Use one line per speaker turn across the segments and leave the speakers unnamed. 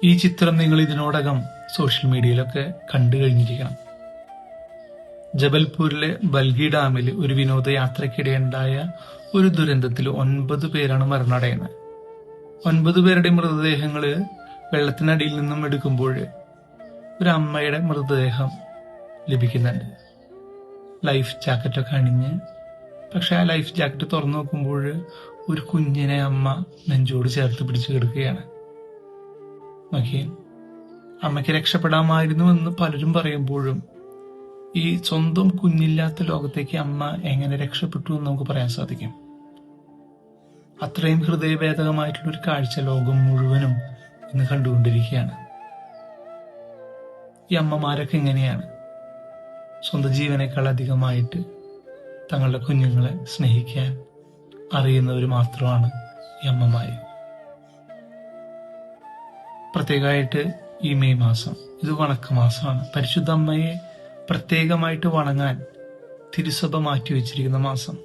ഈ ചിത്രം നിങ്ങൾ ഇതിനോടകം സോഷ്യൽ മീഡിയയിലൊക്കെ കണ്ടു കഴിഞ്ഞിരിക്കണം. ജബൽപൂരിലെ ബൽഗി ഡാമിൽ ഒരു വിനോദയാത്രയ്ക്കിടെയുണ്ടായ ഒരു ദുരന്തത്തിൽ 9 പേരാണ് മരണമടയുന്നത്. 9 പേരുടെ മൃതദേഹങ്ങള് വെള്ളത്തിനടിയിൽ നിന്നും എടുക്കുമ്പോൾ ഒരു അമ്മയുടെ മൃതദേഹം ലഭിക്കുന്നുണ്ട്. ലൈഫ് ജാക്കറ്റൊക്കെ അണിഞ്ഞ്. പക്ഷെ ആ ലൈഫ് ജാക്കറ്റ് തുറന്നു നോക്കുമ്പോൾ ഒരു കുഞ്ഞിനെ അമ്മ നെഞ്ചോട് ചേർത്ത് പിടിച്ചു കിടക്കുകയാണ്. നോക്കിയേ, അമ്മയ്ക്ക് രക്ഷപ്പെടാമായിരുന്നു എന്ന് പലരും പറയുമ്പോഴും ഈ സ്വന്തം കുഞ്ഞില്ലാത്ത ലോകത്തേക്ക് അമ്മ എങ്ങനെ രക്ഷപ്പെട്ടു എന്ന് നമുക്ക് പറയാൻ സാധിക്കും. അത്രയും ഹൃദയഭേദകമായിട്ടുള്ള ഒരു കാഴ്ച ലോകം മുഴുവനും ഇന്ന് കണ്ടുകൊണ്ടിരിക്കുകയാണ്. ഈ അമ്മമാരൊക്കെ എങ്ങനെയാണ് സ്വന്തം ജീവനേക്കാൾ അധികമായിട്ട് തങ്ങളുടെ കുഞ്ഞുങ്ങളെ സ്നേഹിക്കാൻ അറിയുന്നവർ മാത്രമാണ് ഈ അമ്മമാര്. പ്രത്യേകമായിട്ട് ഈ മെയ് മാസം ഇത് വണക്കമാസമാണ്. പരിശുദ്ധ അമ്മയെ പ്രത്യേകമായിട്ട് വണങ്ങാൻ തിരുസഭ മാറ്റിവെച്ചിരിക്കുന്ന മാസം.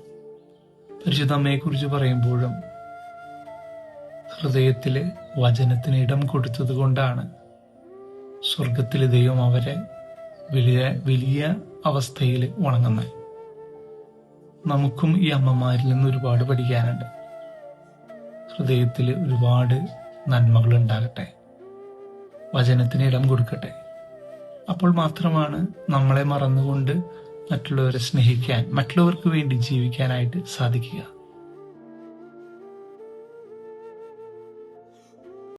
പരിശുദ്ധ അമ്മയെ കുറിച്ച് പറയുമ്പോഴും ഹൃദയത്തില് വചനത്തിന് ഇടം കൊടുത്തത് കൊണ്ടാണ് സ്വർഗത്തിലെ ദൈവം അവരെ വലിയ അവസ്ഥയിൽ വണങ്ങുന്നത്. നമുക്കും ഈ അമ്മമാരിൽ നിന്ന് ഒരുപാട് പഠിക്കാനുണ്ട്. ഹൃദയത്തിൽ ഒരുപാട് നന്മകൾ ഉണ്ടാകട്ടെ, വചനത്തിന് ഇടം കൊടുക്കട്ടെ. അപ്പോൾ മാത്രമാണ് നമ്മളെ മറന്നുകൊണ്ട് മറ്റുള്ളവരെ സ്നേഹിക്കാൻ, മറ്റുള്ളവർക്ക് വേണ്ടി ജീവിക്കാനായിട്ട് സാധിക്കുക.